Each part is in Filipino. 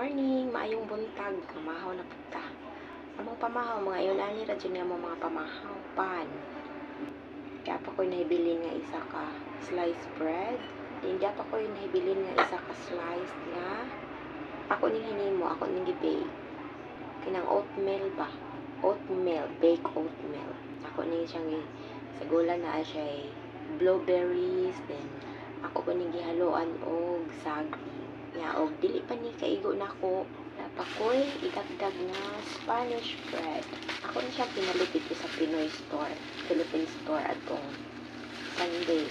morning, maayong buntag, pamahaw na punta. Among pamahaw, mga yunani ra dyan mo mga pamahaw, pan. Kaya pa ko'y nahibilin nga isa ka sliced bread. Hindi pa ko'y nahibilin nga isa ka slice nga. Ako ning hinimo, ako ning gibake. Kinang oatmeal ba? Oatmeal, bake oatmeal. Ako ning siyang sa gula na siya blueberries, then ako ko ning gihaluan og saging. Nya og dili pa ni kaigo nako. Dapat ko'y idagdag nga Spanish bread. Ako ni siya pinalit dito sa Pinoy store, Philippine store atong Sunday.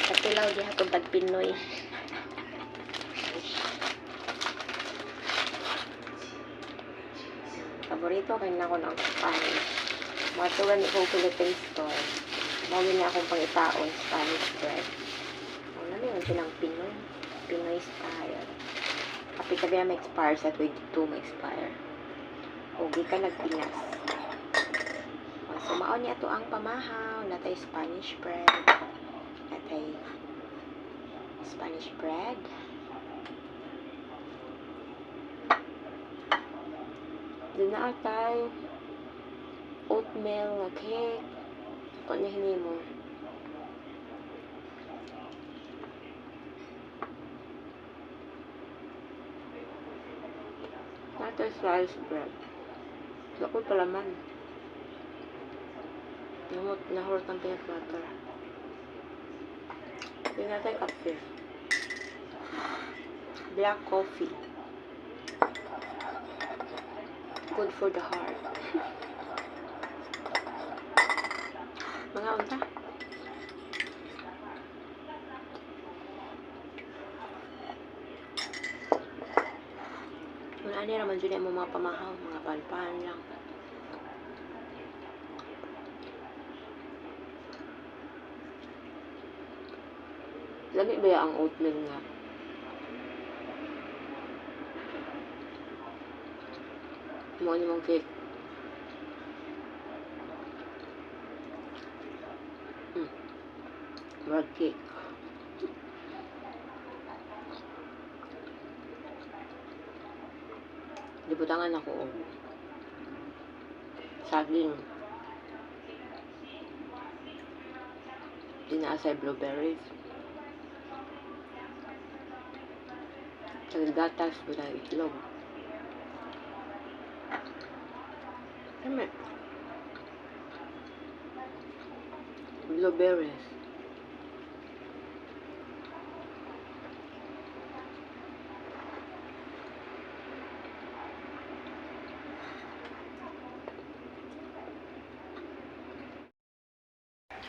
Sa tilaw di hatong pag Pinoy. Paborito kay nako ng Spanish. Matuwan ni kong Philippine store. Mawin niya akong pangitaon Spanish bread. Ano yun silang Pinoy? Pinoy style. Kapit sabi na ma-expire sa 22 ma-expire. Huwag ka nagpinas. So, maon niya ito ang pamahaw. Natay Spanish bread. Natay Spanish bread. Doon na atay oatmeal nga cake. Ito niya hinimo. Natay sliced bread. Lakot palaman. Nahurot ng peanut butter. Yung natay kape. Black coffee. Good for the heart. Mga unta. Ano naman dyan yung mga pamahaw, mga pan lang. Lami ba ang oatmeal nga? Mga nimang cake. Bread cake. Libutangan ako o saging. Dinaasay blueberries. Gatas wala itlog. Blueberries.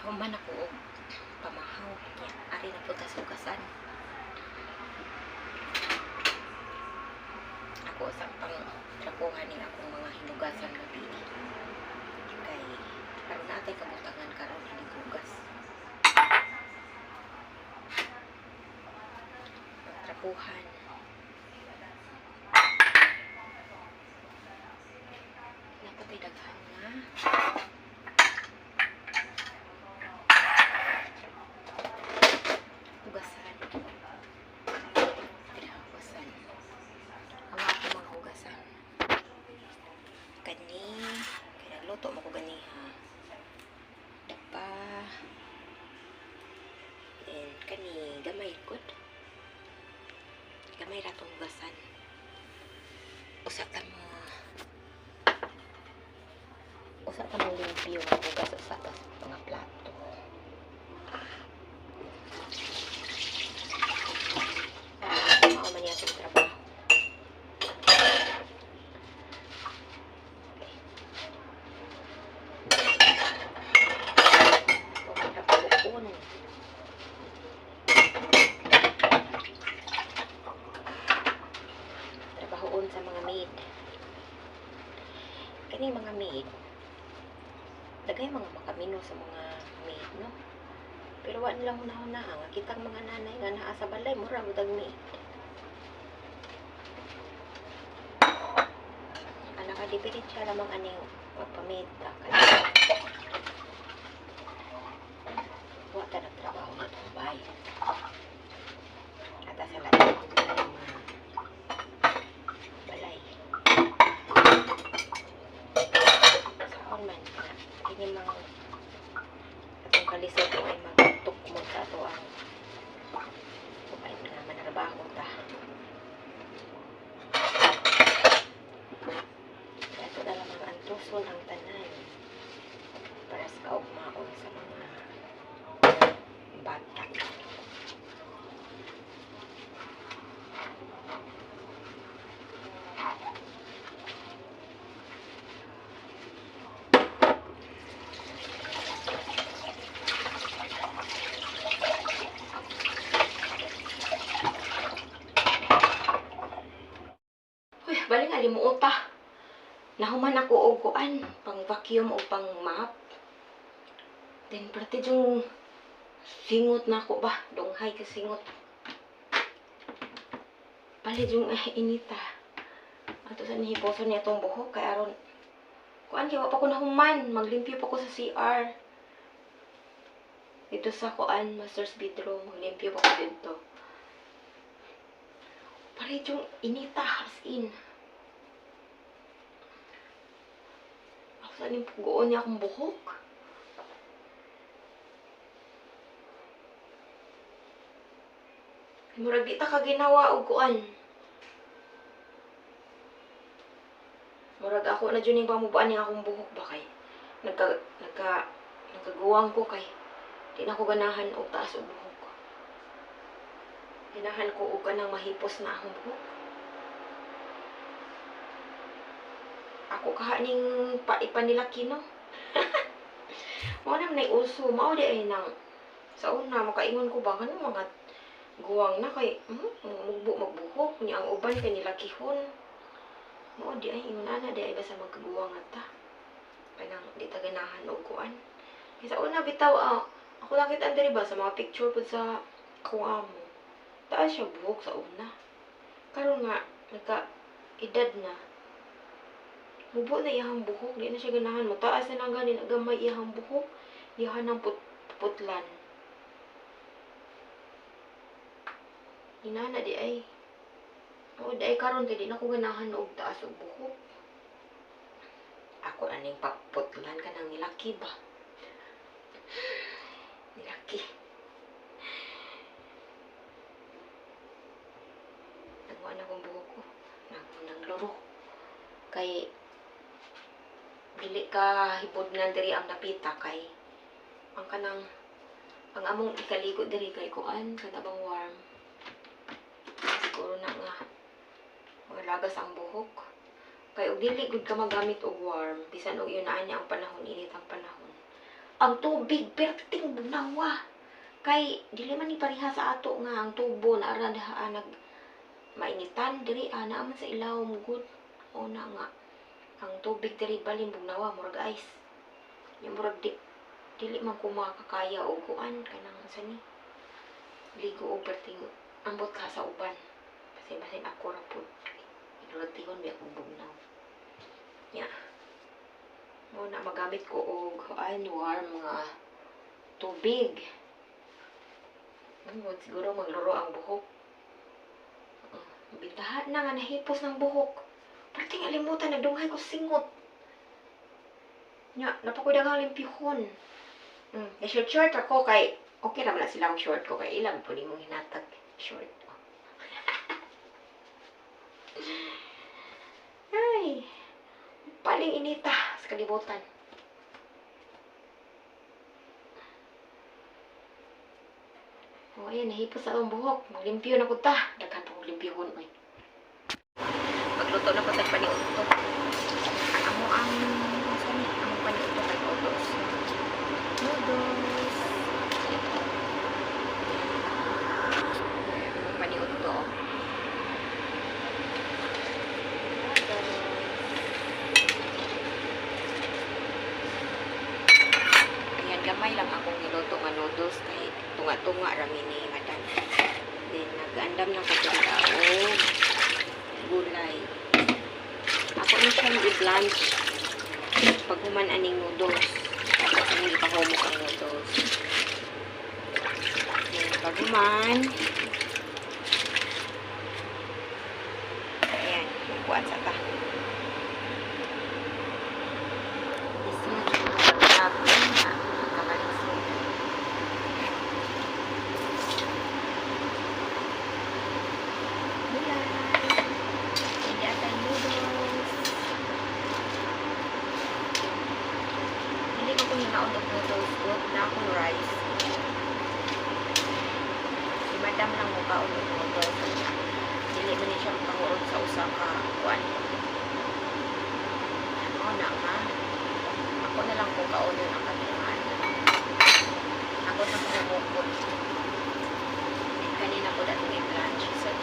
Human ako og pamahaw. Ari na po ta sugasan. Ako sa pang trapuhan ni akong mga hinugasan na pili. Kay karon natay kabutangan karon hindi hugas. Trapuhan. Napatay daghan na. Luto mo ko gani ha. Dapa. Then kani gamay good. Gamay ra tong hugasan. Usa ta mo limpyo nga hugas sa mga plato. Mao man niya sa trabaho. Trabahoon sa mga maid. Kani mga maid, dagay mga makamino sa mga maid, no? Pero wa nila hunahuna nga kitang mga nanay nga naa sa balay mura budag maid. Ana ka diferensya lamang aning magpamaid ta kay wa ta nagtrabaho nga tambay. Ata sa lahat. nalimuota. Nahuman ako og kuan, pang vacuum o pang mop. Then pati yung singot na ako ba, donghay ka singot. Palit yung inita. Ato sa nihiposon niya itong buhok kay aron. Kuan kaya pa ko nahuman, maglimpyo pa ko sa CR. Dito sa kuan, master's bedroom, maglimpyo pa ko dito. Palit yung inita as in. Saan yung pugoon niya akong buhok? Murag di ta ka ginawa og kuan. Murag ako na dyan yung pamubaan niya akong buhok ba kay. Nagkaguwang ko kay. Di na ko ganahan og taas og buhok. Ganahan ko og kanang mahipos na akong buhok. Ako kahaning ipanilaki, no? Mao naman ay uso. Mao di ay nang sa una, makaingon ko ba kanang mga guwang na kay magbuhok niya ang uban kay nilakihon. Mao di ay ingon ana di ay basta magkaguwang ata. Kanang di ta ganahan og kuan. Kay sa una bitaw ako nakita diri ba sa mga picture pud sa akong amo. Taas siya buhok sa una. Karon nga nagka edad na. Mubo na iyahang buhok, di na siya ganahan. Mataas na lang ganin, agamay iyahang buhok. Iyahan ng putlan. Inana di ay. O di ay karon kay di na ko ganahan og taas og buhok. Ako aning paputlan ka nang nilaki ba? Nilaki. Nagwa na kong buhok ko. Nagluro. Kay dili ka hibod na diri ang napita kay ang kanang ang among ikaligo diri kay kuan kanabang warm. Siguro na nga malagas ang buhok. Kay og dili gud ka magamit og warm bisan og yunaan niya ang panahon, init ang panahon. Ang tubig perting bunawa. Kay dili man ni pareha sa ato nga ang tubo na ara diha nag mainitan diri ana man sa ilaw mugod. O na nga ang tubig diri balin bugnawa murag ice. Yung murag dili man ko makakaya og kuan kanang sa ni. Ligo og perting ambot ka sa uban. Kasi basin ako ra pud. Ilulatihon biya kong bugnaw. Yeah. Mo na magamit ko og warm nga tubig. Siguro magluro ang buhok. Bitahan na nga nahipos ng buhok. Parting alimutan, nagdunghay ko singot. Nya, napakudagang limpihon. Short ako kay, okay naman na silang short ko kay ilang po mong hinatag short. Ay, paling inita sa kalibutan. O, ayan, nahipos sa akong buhok. Maglimpyo na ko ta. Daghan po limpihon, oy. Magluto na po sa paniuto. Ang paniuto kay noodles. Noodles. Ang paniuto. Ayan, gamay lang akong niluto nga noodles kahit tunga-tunga rami ni madam. Then, nag-andam ng katulao. Gulay. Ako na siyang i-blanch pag human aning noodles. Tapos anong ipahumok ang noodles. Pag human, ayan, magkuhan sa ta. Isi na natin na kamalisod. Gulay. Hinaon ng noodles ko na akong rice. Si madam lang mo kaon ng noodles. Dili man niya siyang pangurot sa usa ka kuan. Ano na nga. Ako na lang kung kaon yun ang kanilang. Ako sa kumukot. Kanina ko datong i-blanch. So,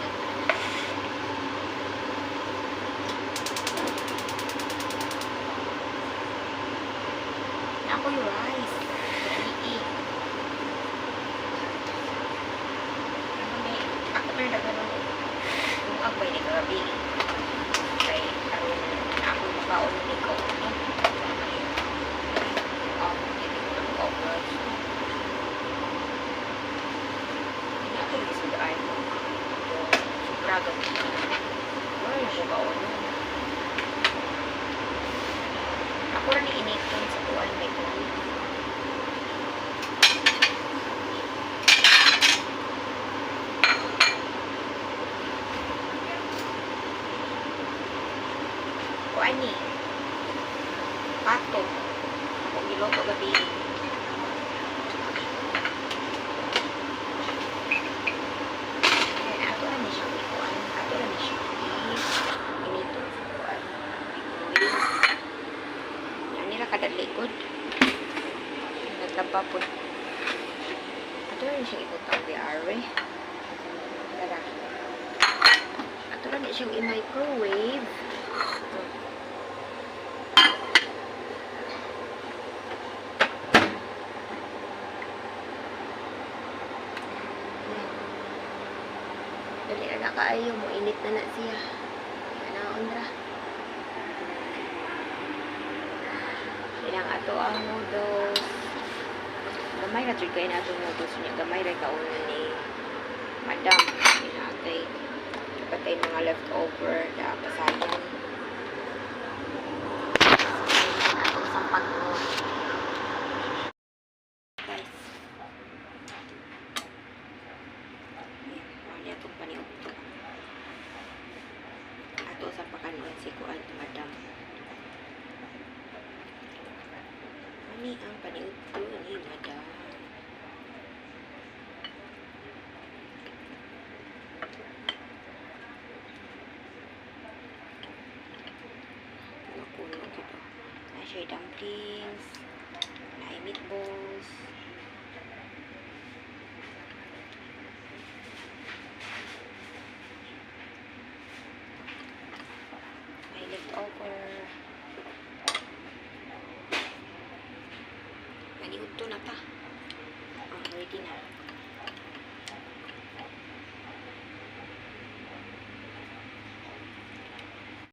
ko yung rice. Gabi. Ako na nagano kung agbay ni gabi. Kay aron ako mabaon ni ko. Subragan. Wala yung mabaon. Ako rin initin sa kuwan may gabi. Kuwan ni pato. Ako giloto gabi. Kadalikod nagtaba po ato rin siyang ibutang di arwe tara ato rin siyang i-microwave dali na kaayo mo init na siya naon ra ilang ato ang noodles. Gamay na kayo na itong noodles niya. Gamay rin kauna ni Madam. Pinatay. Kapatay mga leftover na pasayan. Atong sampag mo. Guys. Wala itong paniog. Ato sa pakanuan si Kuan Madam. Ini ang paniudto ni Madam. Nakulo dito. Nasa dumplings, na meatballs. May leftover. Paniudto na ta. Ready na.